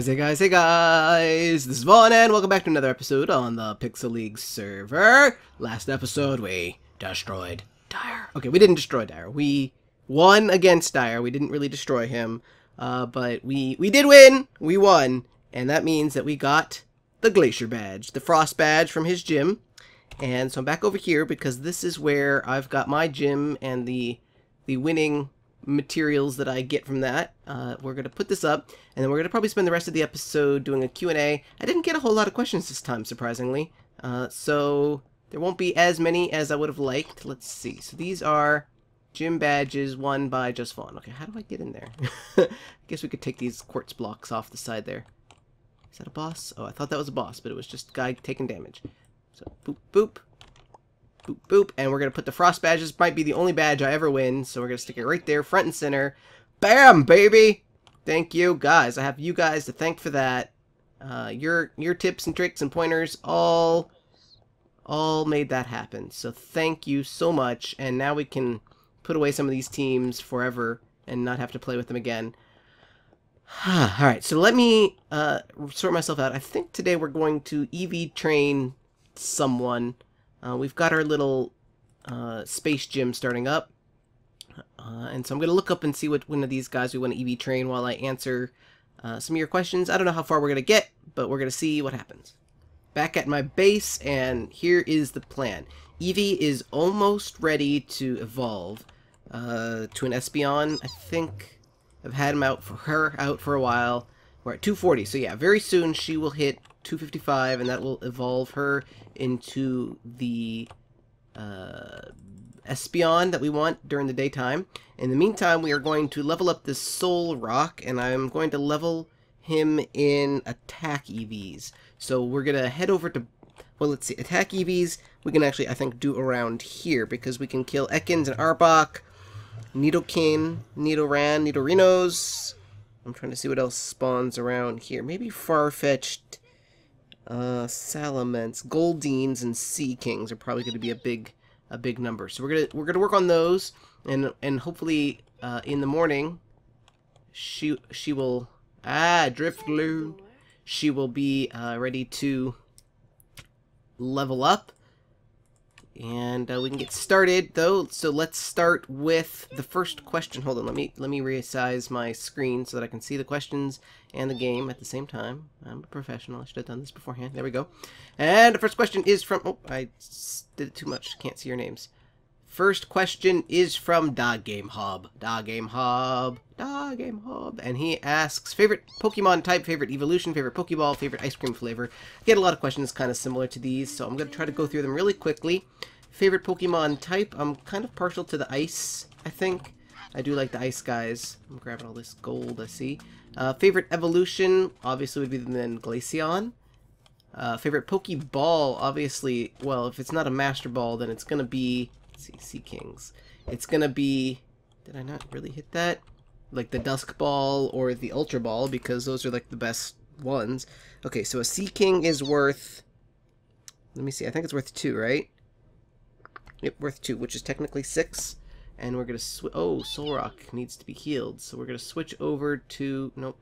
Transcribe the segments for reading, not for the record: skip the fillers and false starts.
Hey guys! This is Vaughn and welcome back to another episode on the Pixel League server. Last episode we destroyed Dire. Okay, we didn't destroy Dire. We won against Dire. We didn't really destroy him, but we did win. We won, and that means that we got the Glacier badge, the Frost badge from his gym. And so I'm back over here because this is where I've got my gym and the winning materials that I get from that. We're going to put this up, and then we're going to probably spend the rest of the episode doing a Q&A. I didn't get a whole lot of questions this time, surprisingly, so there won't be as many as I would have liked. Let's see. So these are gym badges won by Just Vaughn. Okay, how do I get in there? I guess we could take these quartz blocks off the side there. Is that a boss? Oh, I thought that was a boss, but it was just a guy taking damage. So, boop, boop. Boop, boop, and we're going to put the Frost badge. This might be the only badge I ever win, so we're going to stick it right there, front and center. Bam, baby! Thank you, guys. I have you guys to thank for that. Your tips and tricks and pointers all made that happen. So thank you so much, and now we can put away some of these teams forever and not have to play with them again. Alright, so let me sort myself out. I think today we're going to EV train someone. We've got our little space gym starting up, and so I'm going to look up and see what one of these guys we want to EV train while I answer some of your questions. I don't know how far we're going to get, but we're going to see what happens. Back at my base, and here is the plan. Eevee is almost ready to evolve to an Espeon. I think I've had him out for a while. We're at 240, so yeah, very soon she will hit 255, and that will evolve her into the Espeon that we want during the daytime. In the meantime, we are going to level up this Solrock, and I'm going to level him in attack EVs. So we're going to head over to, well, let's see, attack EVs we can actually, I think, do around here, because we can kill Ekans and Arbok, Nidoking, Nidoran, Nidorinos. I'm trying to see what else spawns around here. Maybe Farfetch'd, Salamence, Goldines, and Sea Kings are probably going to be a big number. So we're gonna work on those, and hopefully in the morning she will Driftloon. She will be ready to level up, and we can get started though. So let's start with the first question. Hold on, let me resize my screen so that I can see the questions and the game at the same time. I'm a professional. I should have done this beforehand. There we go. And the first question is from, oh, I did it too much. Can't see your names. First question is from DaGameHub. And he asks, favorite Pokemon type, favorite evolution, favorite Pokeball, favorite ice cream flavor. I get a lot of questions kind of similar to these, so I'm going to try to go through them really quickly. Favorite Pokemon type, I'm kind of partial to the ice, I think. I do like the ice guys. I'm grabbing all this gold, I see. Favorite evolution, obviously, would be then Glaceon. Favorite Pokeball, obviously, well, if it's not a Master Ball, then it's going to be, let's see, Sea Kings. It's going to be, did I not really hit that? Like the Dusk Ball or the Ultra Ball, because those are like the best ones. Okay, so a Sea King is worth, let me see, I think it's worth 2, right? Yep, worth 2, which is technically 6. And we're going to switch, oh, Solrock needs to be healed. So we're going to switch over to, nope.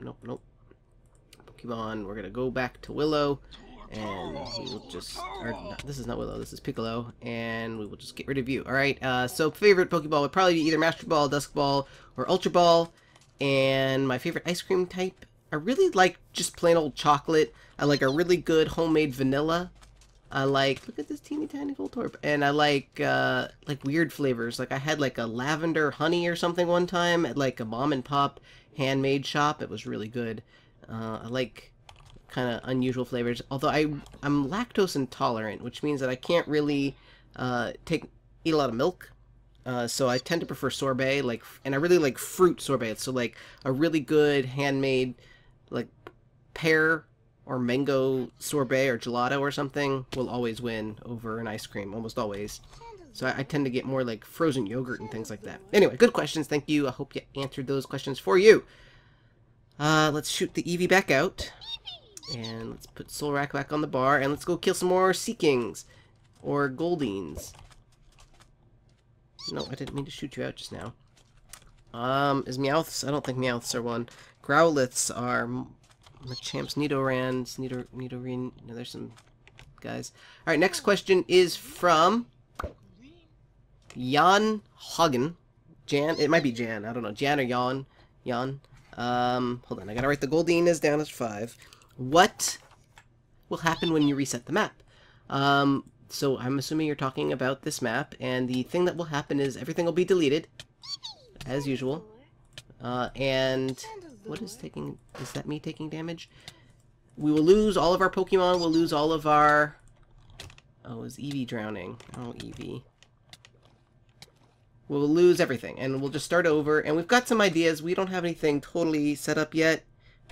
Pokemon, we're going to go back to Willow. And we will just, or no, this is not Willow, this is Piccolo. And we will just get rid of you. Alright, so favorite Pokeball would probably be either Master Ball, Dusk Ball, or Ultra Ball. And my favorite ice cream type, I really like just plain old chocolate. I like a really good homemade vanilla. I like, look at this teeny tiny Voltorb, and I like weird flavors. Like I had like a lavender honey or something one time at like a mom and pop handmade shop. It was really good. I like kind of unusual flavors. Although I'm lactose intolerant, which means that I can't really eat a lot of milk. So I tend to prefer sorbet, and I really like fruit sorbet. So like a really good handmade like pear or mango sorbet or gelato or something will always win over an ice cream, almost always. So I tend to get more like frozen yogurt and things like that. Anyway, good questions, thank you. I hope you answered those questions for you. Let's shoot the Eevee back out. And let's put Solrock back on the bar, and let's go kill some more Sea Kings or Goldines. No, I didn't mean to shoot you out just now. Is Meowths? I don't think Meowths are one. Growliths are Machamps, Nidorans, Nidorine. No, there's some guys. All right, next question is from Jan Hagen. Jan, it might be Jan. I don't know, Jan or Jan. Jan. Hold on, I gotta write the Goldinas down as 5. What will happen when you reset the map? So I'm assuming you're talking about this map, and the thing that will happen is everything will be deleted, as usual. And what is taking... Is that me taking damage? We will lose all of our Pokemon. We'll lose all of our... Oh, is Eevee drowning? Oh, Eevee. We'll lose everything, and we'll just start over. And we've got some ideas. We don't have anything totally set up yet.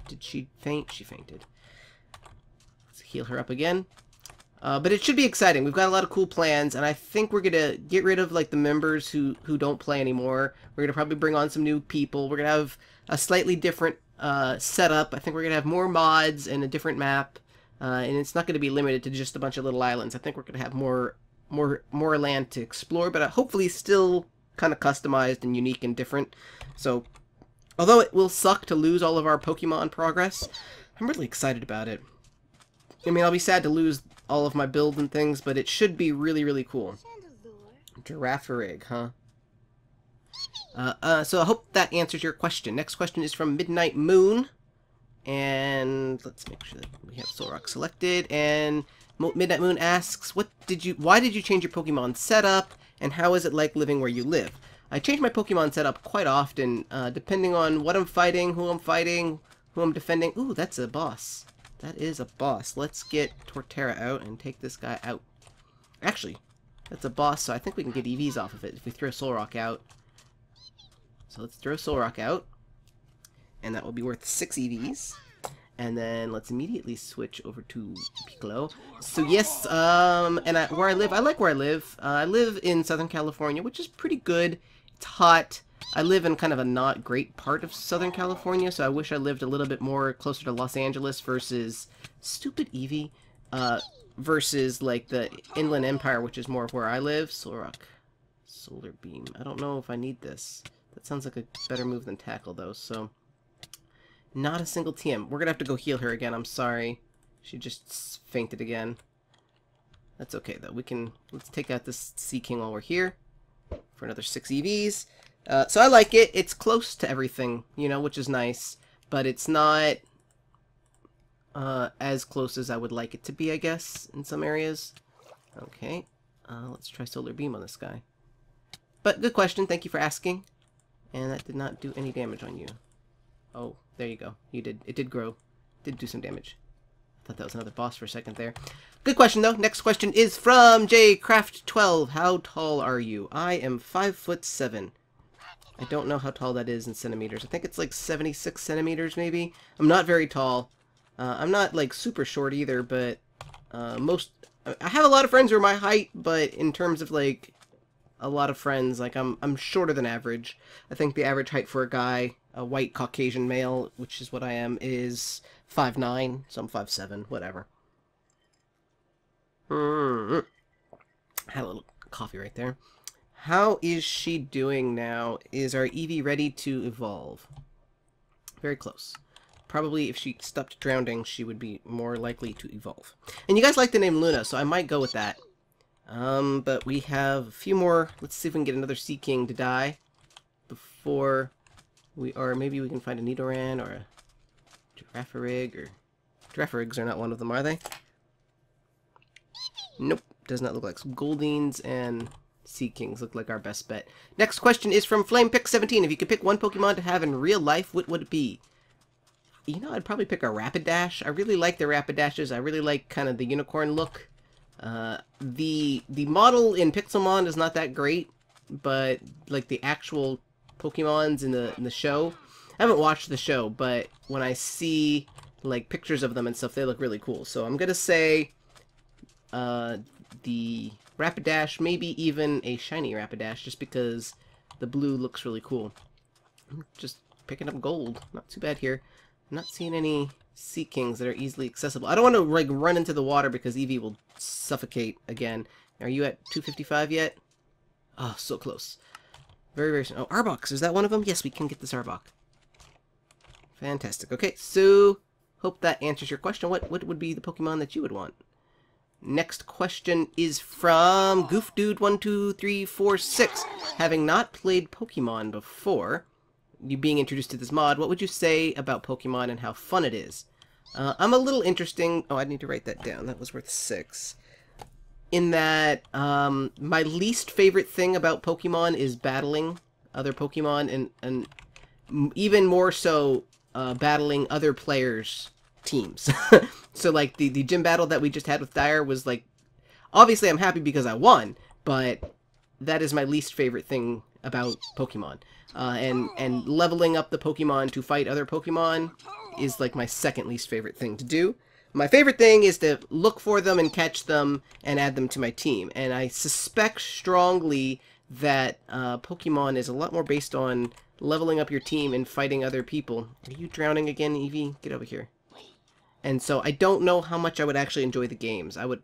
Did she faint? She fainted. Let's heal her up again. But it should be exciting. We've got a lot of cool plans, and I think we're gonna get rid of like the members who don't play anymore. We're gonna probably bring on some new people. We're gonna have a slightly different setup. I think we're gonna have more mods and a different map, and it's not gonna be limited to just a bunch of little islands. I think we're gonna have more land to explore, but hopefully still kind of customized and unique and different. So, although it will suck to lose all of our Pokemon progress, I'm really excited about it. I mean, I'll be sad to lose all of my build and things, but it should be really, really cool. Girafarig, huh? So I hope that answers your question. Next question is from Midnight Moon. And let's make sure that we have Solrock selected. And Midnight Moon asks, why did you change your Pokemon setup? And how is it like living where you live? I change my Pokemon setup quite often, depending on what I'm fighting, who I'm defending. Ooh, that's a boss. That is a boss. Let's get Torterra out and take this guy out. Actually, that's a boss, so I think we can get EVs off of it if we throw Solrock out. So let's throw Solrock out, and that will be worth 6 EVs. And then let's immediately switch over to Piccolo. So yes, and where I live, I like where I live. I live in Southern California, which is pretty good. It's hot. I live in kind of a not great part of Southern California, so I wish I lived a little bit more closer to Los Angeles versus stupid Eevee, versus like the Inland Empire, which is more of where I live. Solrock, Solar Beam. I don't know if I need this. That sounds like a better move than Tackle, though. So, not a single TM. We're gonna have to go heal her again. I'm sorry, she just fainted again. That's okay though. Let's take out this Sea King while we're here for another 6 EVs. So I like it. It's close to everything, you know, which is nice, but it's not as close as I would like it to be, I guess, in some areas. Okay, let's try Solar Beam on this guy. But good question, thank you for asking. And that did not do any damage on you. Oh, there you go. You did. It did grow. It did do some damage. I thought that was another boss for a second there. Good question, though. Next question is from JCraft12. How tall are you? I am 5'7". I don't know how tall that is in centimeters. I think it's like 76 centimeters, maybe. I'm not very tall. I'm not, like, super short either, but I have a lot of friends who are my height, but in terms of, like, a lot of friends, like, I'm shorter than average. I think the average height for a guy, a white Caucasian male, which is what I am, is 5'9", so I'm 5'7", whatever. Had a little coffee right there. How is she doing now? Is our Eevee ready to evolve? Very close. Probably if she stopped drowning, she would be more likely to evolve. And you guys like the name Luna, so I might go with that. But we have a few more. Let's see if we can get another Sea King to die before we are. Maybe we can find a Nidoran or a Girafarig, or Girafarigs are not one of them, are they? Nope, does not look like. So Goldings and Sea Kings look like our best bet. Next question is from FlamePick17. If you could pick one Pokemon to have in real life, what would it be? You know, I'd probably pick a Rapidash. I really like the Rapidashes. I really like kind of the unicorn look. The model in Pixelmon is not that great, but like the actual Pokemons in the show, I haven't watched the show, but when I see like pictures of them and stuff, they look really cool. So I'm gonna say the Rapidash, maybe even a shiny Rapidash, just because the blue looks really cool. I'm just picking up gold. Not too bad here. I'm not seeing any Sea Kings that are easily accessible. I don't want to like run into the water because Eevee will suffocate again. Are you at 255 yet? Oh, so close. Very, very soon. Oh, Arbok. Is that one of them? Yes, we can get this Arbok. Fantastic. Okay, so hope that answers your question. What would be the Pokemon that you would want? Next question is from GoofDude12346. Having not played Pokemon before, you being introduced to this mod, what would you say about Pokemon and how fun it is? I'm a little interesting. Oh, I need to write that down. That was worth 6. In that, my least favorite thing about Pokemon is battling other Pokemon, and even more so, battling other players' teams. So, like, the gym battle that we just had with Dyer was, like, obviously I'm happy because I won, but that is my least favorite thing about Pokemon. And leveling up the Pokemon to fight other Pokemon is, like, my second least favorite thing to do. My favorite thing is to look for them and catch them and add them to my team. And I suspect strongly that Pokemon is a lot more based on leveling up your team and fighting other people. Are you drowning again, Eevee? Get over here. And so I don't know how much I would actually enjoy the games. I would,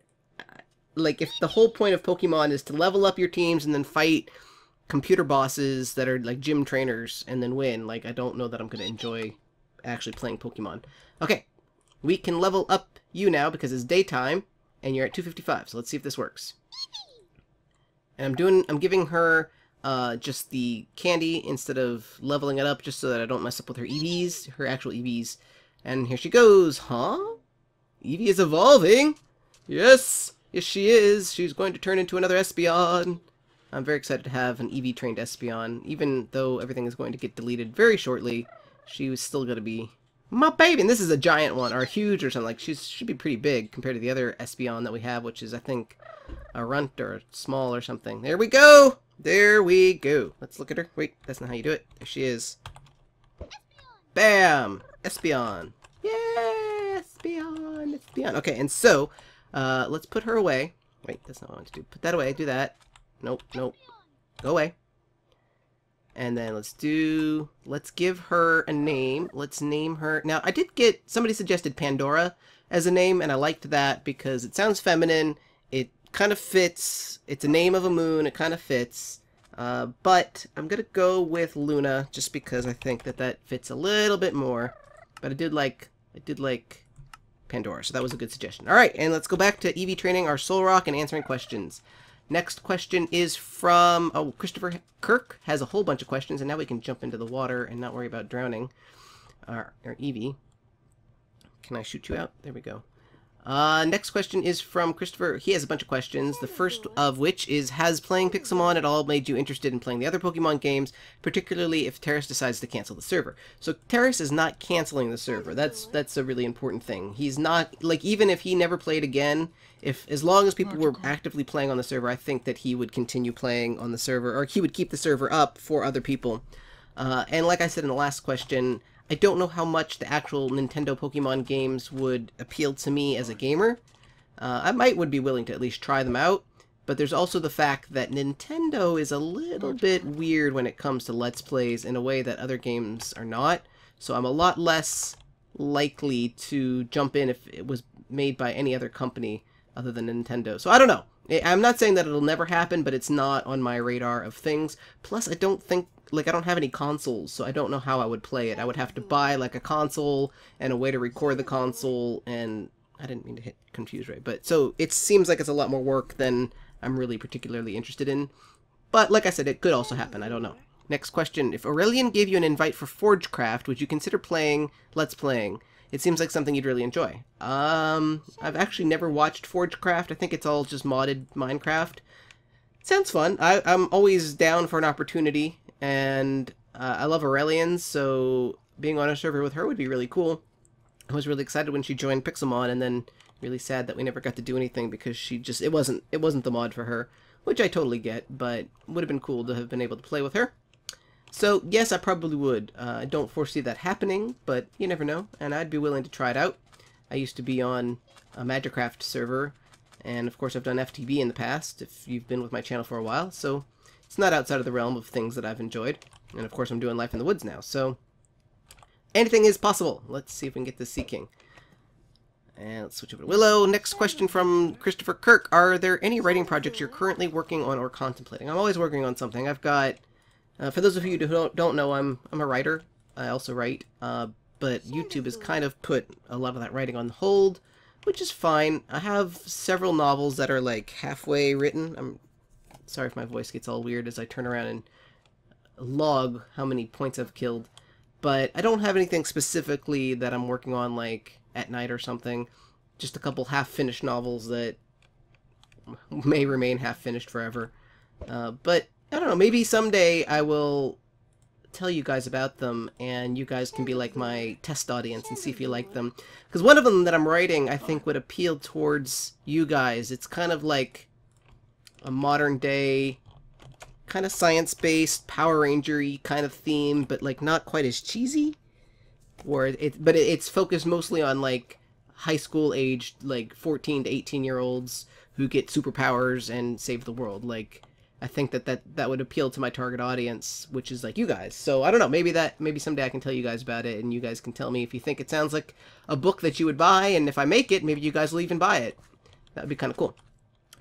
like, if the whole point of Pokemon is to level up your teams and then fight computer bosses that are like gym trainers and then win, like, I don't know that I'm going to enjoy actually playing Pokemon. Okay, we can level up you now because it's daytime and you're at 255. So let's see if this works. And I'm giving her just the candy instead of leveling it up, just so that I don't mess up with her EVs, her actual EVs. And here she goes. Huh? Eevee is evolving. Yes, yes she is. She's going to turn into another Espeon. I'm very excited to have an Eevee trained Espeon, even though everything is going to get deleted very shortly. She was still going to be my baby. And this is a giant one, or huge or something. Like, she should be pretty big compared to the other Espeon that we have, which is, I think, a runt or a small or something. There we go. There we go. Let's look at her. Wait, that's not how you do it. There she is. Bam! Espeon. Yeah! Espeon! Espeon. Okay, and so, let's put her away. Wait, that's not what I want to do. Put that away. Do that. Nope, nope. Go away. And then let's give her a name. Let's name her. Now, I did get, somebody suggested Pandora as a name, and I liked that because it sounds feminine. It kind of fits. It's a name of a moon. It kind of fits. But I'm going to go with Luna just because I think that fits a little bit more. But I did like Pandora, so that was a good suggestion. All right, and let's go back to Eevee training our Solrock and answering questions. Next question is from, Christopher Kirk has a whole bunch of questions, and now we can jump into the water and not worry about drowning our Eevee. Can I shoot you out? There we go. Next question is from Christopher. He has a bunch of questions. The first of which is, has playing Pixelmon at all made you interested in playing the other Pokemon games, particularly if Teras decides to cancel the server? So Teras is not canceling the server. That's a really important thing. He's not, like, even if he never played again, as long as people were actively playing on the server, I think that he would continue playing on the server, or he would keep the server up for other people. And like I said in the last question, I don't know how much the actual Nintendo Pokemon games would appeal to me as a gamer. I would be willing to at least try them out, but there's also the fact that Nintendo is a little bit weird when it comes to Let's Plays in a way that other games are not, so I'm a lot less likely to jump in if it was made by any other company other than Nintendo. So I don't know. I'm not saying that it'll never happen, but it's not on my radar of things. Plus, I don't think, like, I don't have any consoles, so I don't know how I would play it. I would have to buy, like, a console and a way to record the console, and I didn't mean to hit confuse, right? But, so, it seems like it's a lot more work than I'm really particularly interested in. But, like I said, it could also happen. I don't know. Next question. If Aurelian gave you an invite for Forgecraft, would you consider playing Let's Playing? It seems like something you'd really enjoy. I've actually never watched Forgecraft. I think it's all just modded Minecraft. Sounds fun. I'm always down for an opportunity, and I love Aurelian, so being on a server with her would be really cool. I was really excited when she joined Pixelmon, and then really sad that we never got to do anything because she just, it wasn't the mod for her, which I totally get, but it would have been cool to have been able to play with her. So, yes, I probably would. I don't foresee that happening, but you never know, and I'd be willing to try it out. I used to be on a Magicraft server, and of course I've done FTB in the past, if you've been with my channel for a while, so it's not outside of the realm of things that I've enjoyed. And of course I'm doing Life in the Woods now, so anything is possible. Let's see if we can get this Sea King. And let's switch over to Willow. Next question from Christopher Kirk. Are there any writing projects you're currently working on or contemplating? I'm always working on something. I've got... for those of you who don't know, I'm a writer. I also write, but but YouTube has kind of put a lot of that writing on hold, which is fine. I have several novels that are like halfway written. I'm sorry if my voice gets all weird as I turn around and log how many points I've killed, but I don't have anything specifically that I'm working on like at night or something. Just a couple half-finished novels that may remain half-finished forever. But I don't know, maybe someday I will tell you guys about them, and you guys can be like my test audience and see if you like them. Because one of them that I'm writing, I think, would appeal towards you guys. It's kind of like a modern-day, kind of science-based, Power Ranger-y kind of theme, but like not quite as cheesy. But it's focused mostly on like high school aged, like 14 to 18-year-olds who get superpowers and save the world. Like, I think that would appeal to my target audience, which is like you guys. So I don't know, maybe someday I can tell you guys about it, and you guys can tell me if you think it sounds like a book that you would buy, and if I make it, maybe you guys will even buy it. That would be kind of cool.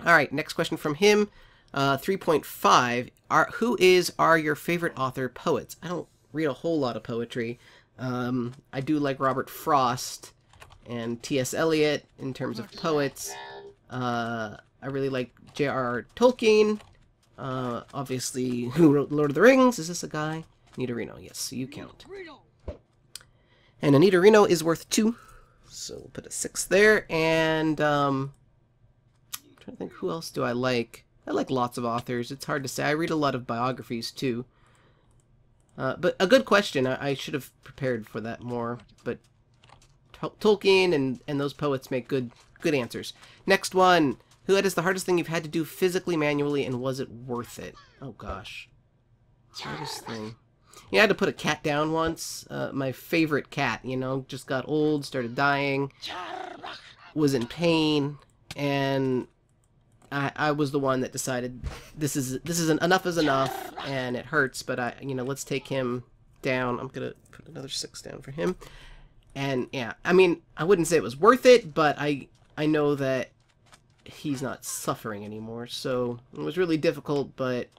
All right, next question from him, 3.5. Are your favorite author poets? I don't read a whole lot of poetry. I do like Robert Frost and T.S. Eliot in terms of poets. I really like J.R.R. Tolkien. Obviously, who wrote Lord of the Rings? Is this a guy? Anita Reno, yes, so you count. And Anita Reno is worth 2, so we'll put a 6 there. And, I'm trying to think, who else do I like? I like lots of authors. It's hard to say. I read a lot of biographies, too. But a good question. I should have prepared for that more. But Tolkien and those poets make good answers. Next one. Who is the hardest thing you've had to do physically, manually, and was it worth it? Oh, gosh. Hardest thing. Yeah, I had to put a cat down once. My favorite cat, you know, just got old, started dying, was in pain, and I was the one that decided this is enough is enough, and it hurts, but let's take him down. I'm gonna put another 6 down for him. And yeah, I mean, I wouldn't say it was worth it, but I know that he's not suffering anymore, so it was really difficult, but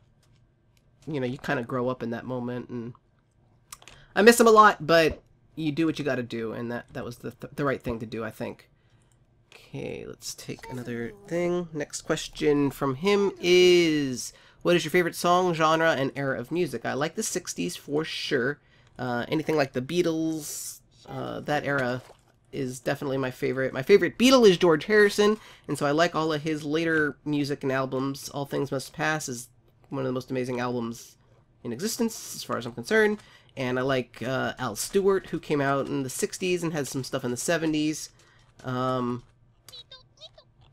you kind of grow up in that moment, and I miss him a lot, but you do what you got to do, and that was the right thing to do, I think. Okay, let's take another thing. Next question from him is, what is your favorite song, genre, and era of music? I like the 60s for sure. Anything like the Beatles, that era is definitely my favorite. My favorite Beatle is George Harrison, and so I like all of his later music and albums. All Things Must Pass is one of the most amazing albums in existence, as far as I'm concerned. And I like Al Stewart, who came out in the 60s and has some stuff in the 70s.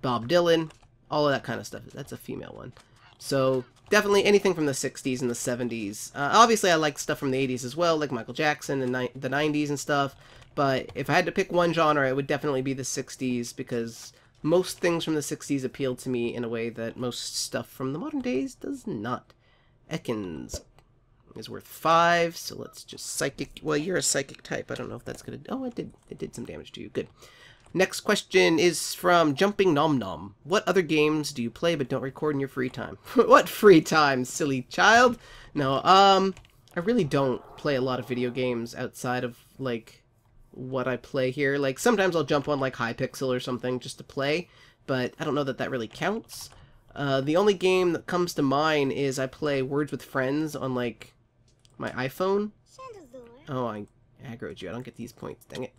Bob Dylan, all of that kind of stuff. That's a female one. So definitely anything from the 60s and the 70s. Obviously, I like stuff from the 80s as well, like Michael Jackson and the 90s and stuff. But if I had to pick one genre, it would definitely be the 60s, because most things from the 60s appeal to me in a way that most stuff from the modern days does not. Ekans is worth 5, so let's just psychic. Well, you're a psychic type. I don't know if that's gonna. Oh, it did some damage to you. Good. Next question is from Jumping Nom Nom. What other games do you play but don't record in your free time? What free time, silly child? No, I really don't play a lot of video games outside of like what I play here. Like, sometimes I'll jump on like Hypixel or something just to play, but I don't know that really counts. The only game that comes to mind is I play Words with Friends on like my iPhone. Oh, I aggroed you. I don't get these points. Dang it.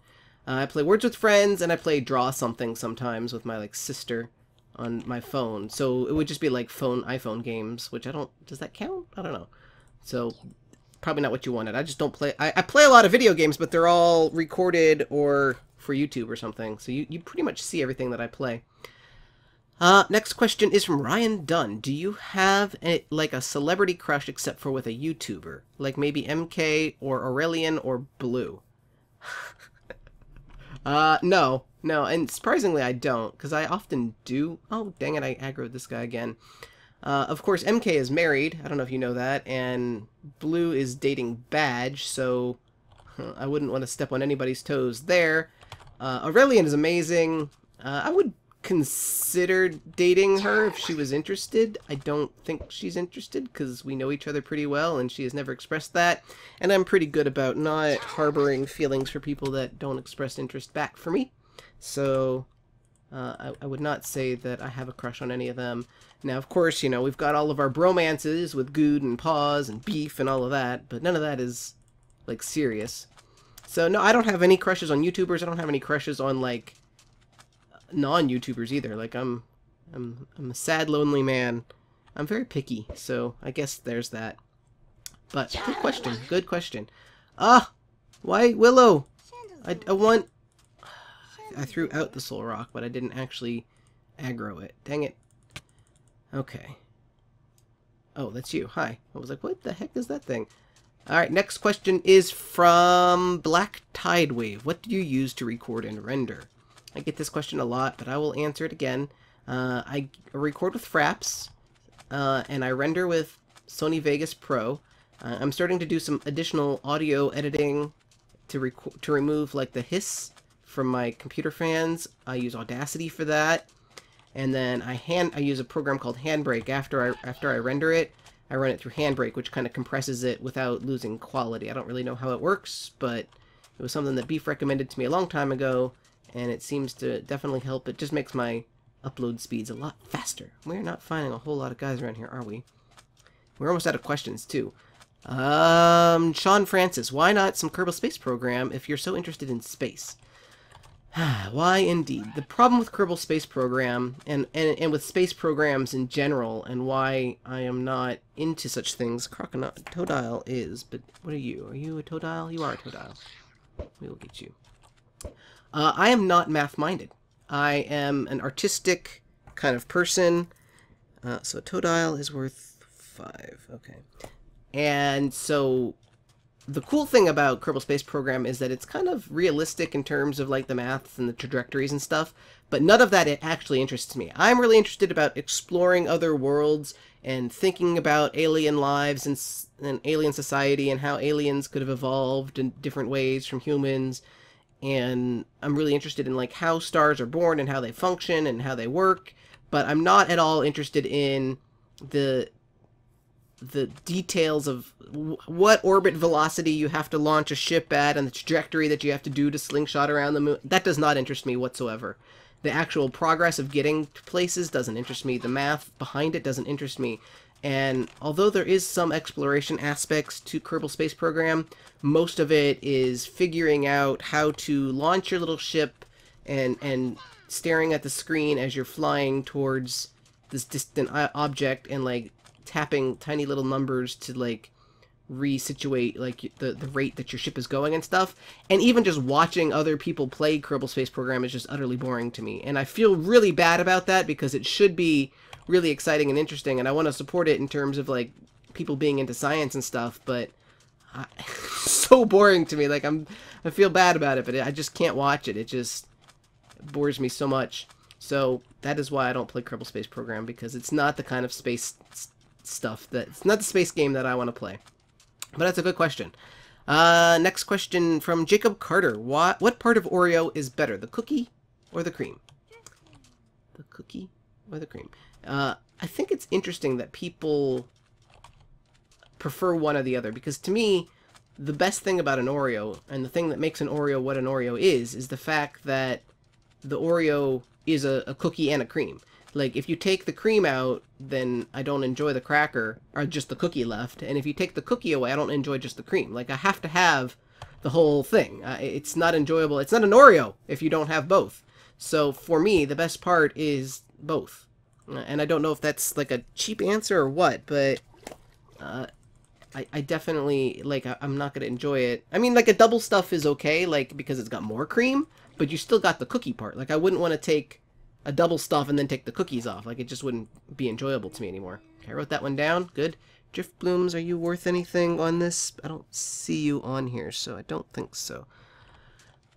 I play Words with Friends, and I play Draw Something sometimes with my like sister on my phone. So it would just be like iPhone games, which I don't. Does that count? I don't know. So probably not what you wanted. I just don't play. I play a lot of video games, but they're all recorded or for YouTube or something. So you pretty much see everything that I play. Next question is from Ryan Dunn. Do you have like a celebrity crush except for with a YouTuber? Like maybe MK or Aurelian or Blue? No, and surprisingly I don't, because I often do. Oh, dang it, I aggroed this guy again. Of course, MK is married, I don't know if you know that, and Blue is dating Badge, so I wouldn't want to step on anybody's toes there. Aurelian is amazing. I would consider dating her if she was interested. I don't think she's interested because we know each other pretty well and she has never expressed that. And I'm pretty good about not harboring feelings for people that don't express interest back for me. So I would not say that I have a crush on any of them. Now, of course, you know, we've got all of our bromances with Good and Paws and Beef and all of that, but none of that is, like, serious. So, no, I don't have any crushes on YouTubers. I don't have any crushes on, like, non-YouTubers either. Like, I'm a sad, lonely man. I'm very picky, so I guess there's that. But, good question. Good question. Ah! Why, Willow? I want... I threw out the Solrock, but I didn't actually aggro it. Dang it. Okay. Oh, that's you. Hi. I was like, what the heck is that thing? Alright, next question is from Black Tide Wave. What do you use to record and render? I get this question a lot, but I will answer it again. I record with Fraps, and I render with Sony Vegas Pro. I'm starting to do some additional audio editing to remove, like, the hiss from my computer fans. I use Audacity for that, and then I use a program called Handbrake. After I render it, I run it through Handbrake, which kind of compresses it without losing quality. I don't really know how it works, but it was something that Beef recommended to me a long time ago, and it seems to definitely help. It just makes my upload speeds a lot faster. We're not finding a whole lot of guys around here, are we? We're almost out of questions too. Sean Francis, why not some Kerbal Space Program if you're so interested in space? Why indeed? The problem with Kerbal Space Program, and with space programs in general, and why I am not into such things, Todile is, but what are you? Are you a Todile? You are a Todile. We will get you. I am not math-minded. I am an artistic kind of person, so Todile is worth 5, okay. And so... the cool thing about Kerbal Space Program is that it's kind of realistic in terms of, like, the maths and the trajectories and stuff, but none of that actually interests me. I'm really interested about exploring other worlds and thinking about alien lives and alien society and how aliens could have evolved in different ways from humans, and I'm really interested in, like, how stars are born and how they function and how they work, but I'm not at all interested in the details of what orbit velocity you have to launch a ship at and the trajectory that you have to do to slingshot around the moon. That does not interest me whatsoever. The actual progress of getting to places doesn't interest me. The math behind it doesn't interest me. And although there is some exploration aspects to Kerbal Space Program, most of it is figuring out how to launch your little ship and staring at the screen as you're flying towards this distant object and, like, tapping tiny little numbers to, like, resituate, like, the rate that your ship is going and stuff. And even just watching other people play Kerbal Space Program is just utterly boring to me. And I feel really bad about that because it should be really exciting and interesting, and I want to support it in terms of, like, people being into science and stuff, but it's so boring to me. Like, I feel bad about it, but I just can't watch it. It just bores me so much. So that is why I don't play Kerbal Space Program, because it's not the kind of space stuff it's not the space game that I want to play. But that's a good question. Next question from Jacob Carter. What part of Oreo is better, the cookie or the cream? The cookie or the cream? I think it's interesting that people prefer one or the other, because to me, the best thing about an Oreo, and the thing that makes an Oreo what an Oreo is the fact that the Oreo is a cookie and a cream. Like, if you take the cream out, then I don't enjoy the cracker, or just the cookie left. And if you take the cookie away, I don't enjoy just the cream. Like, I have to have the whole thing. It's not enjoyable. It's not an Oreo if you don't have both. So, for me, the best part is both. And I don't know if that's, like, a cheap answer or what, but I definitely, like, I'm not going to enjoy it. I mean, like, a double stuff is okay, like, because it's got more cream, but you still got the cookie part. Like, I wouldn't want to take a double stuff and then take the cookies off. Like, it just wouldn't be enjoyable to me anymore. Okay, I wrote that one down. Good. Drift Blooms, are you worth anything on this? I don't see you on here, so I don't think so.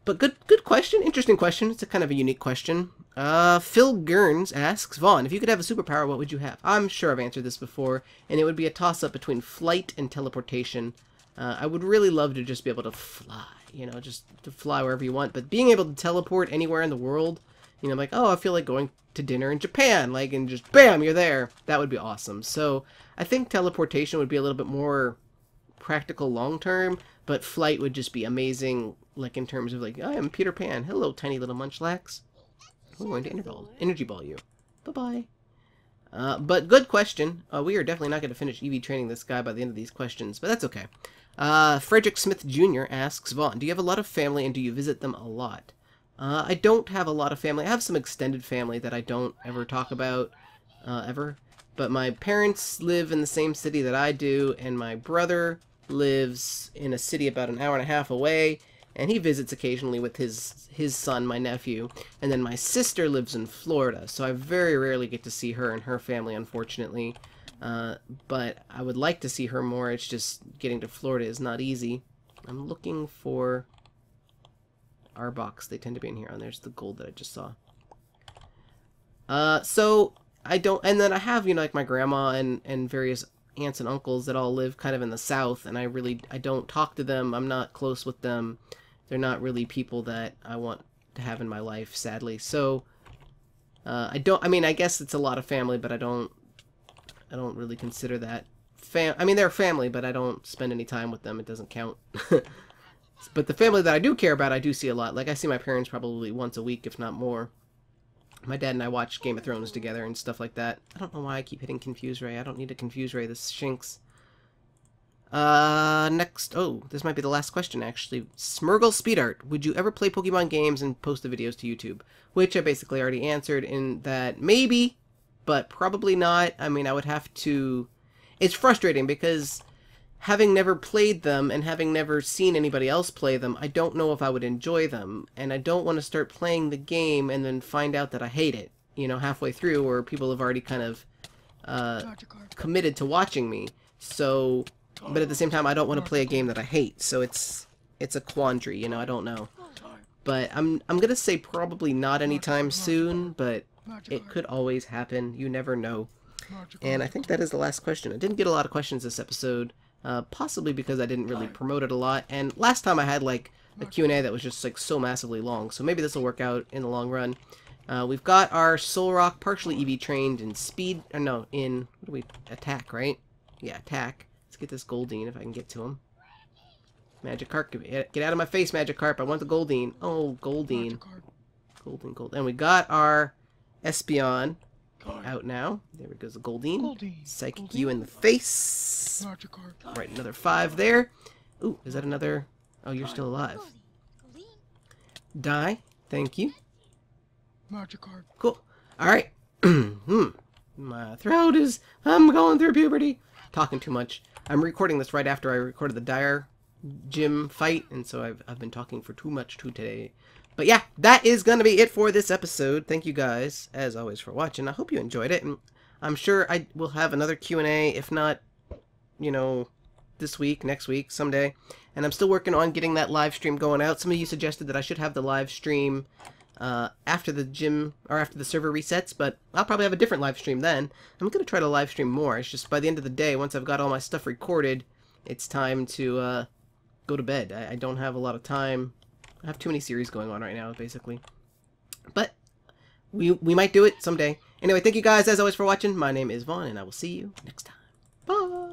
But good question. Interesting question. It's a kind of a unique question. Phil Gurns asks, Vaughn, if you could have a superpower, what would you have? I'm sure I've answered this before, and it would be a toss-up between flight and teleportation. I would really love to just be able to fly, you know, just to fly wherever you want. But being able to teleport anywhere in the world, You know, like, oh, I feel like going to dinner in Japan, like, and just bam, you're there. That would be awesome. So I think teleportation would be a little bit more practical long term, but flight would just be amazing, like in terms of like, I am Peter Pan. Hello, tiny little munchlax. We're going to energy ball you. Bye-bye. But good question. We are definitely not going to finish EV training this guy by the end of these questions, but that's okay. Frederick Smith Jr. asks, Vaughn, do you have a lot of family and do you visit them a lot? I don't have a lot of family. I have some extended family that I don't ever talk about, ever. But my parents live in the same city that I do, and my brother lives in a city about an hour and a half away, and he visits occasionally with his son, my nephew. And then my sister lives in Florida, so I very rarely get to see her and her family, unfortunately. But I would like to see her more. It's just getting to Florida is not easy. I'm looking for our box. They tend to be in here. Oh, there's the gold that I just saw. So I don't, and then I have, you know, like my grandma and various aunts and uncles that all live kind of in the south, and I don't talk to them. I'm not close with them. They're not really people that I want to have in my life, sadly. So I mean, I guess it's a lot of family, but I don't really consider that I mean, they're family, but I don't spend any time with them. It doesn't count. But the family that I do care about, I do see a lot. Like, I see my parents probably once a week, if not more. My dad and I watch Game of Thrones together and stuff like that. I don't know why I keep hitting Confuse Ray. I don't need to Confuse Ray. This shinks. Next. Oh, this might be the last question, actually. Smurgle Speed Art. Would you ever play Pokemon games and post the videos to YouTube? Which I basically already answered in that maybe, but probably not. I mean, I would have to... It's frustrating because having never played them and having never seen anybody else play them, I don't know if I would enjoy them. And I don't want to start playing the game and then find out that I hate it, you know, halfway through, or people have already kind of committed to watching me. So, but at the same time, I don't want to play a game that I hate. So it's a quandary, you know, I don't know. But I'm going to say probably not anytime soon, but it could always happen. You never know. And I think that is the last question. I didn't get a lot of questions this episode. Possibly because I didn't really promote it a lot, and last time I had like a Q&A that was just like so massively long, so maybe this will work out in the long run. We've got our Solrock partially EV trained in speed, or no, in, what do we, attack, right? Yeah, attack. Let's get this Goldeen if I can get to him. Magikarp, get out of my face, Magikarp, I want the Goldeen. Oh, Goldeen. Gold. And we got our Espeon out now. There we goes the Goldeen. Psychic you in the face. Right, another 5 there. Ooh, is that another? Oh, you're still alive. Die. Thank you. Cool. Alright. My throat is... I'm going through puberty. Talking too much. I'm recording this right after I recorded the Dire Gym fight, and so I've been talking for too much today. But yeah, that is going to be it for this episode. Thank you guys, as always, for watching. I hope you enjoyed it, and I'm sure I will have another Q&A, if not, you know, this week, next week, someday. And I'm still working on getting that live stream going out. Some of you suggested that I should have the live stream after the gym, or after the server resets, but I'll probably have a different live stream then. I'm going to try to live stream more. It's just by the end of the day, once I've got all my stuff recorded, it's time to go to bed. I don't have a lot of time. I have too many series going on right now, basically. But we might do it someday. Anyway, thank you guys, as always, for watching. My name is Vaughn, and I will see you next time. Bye!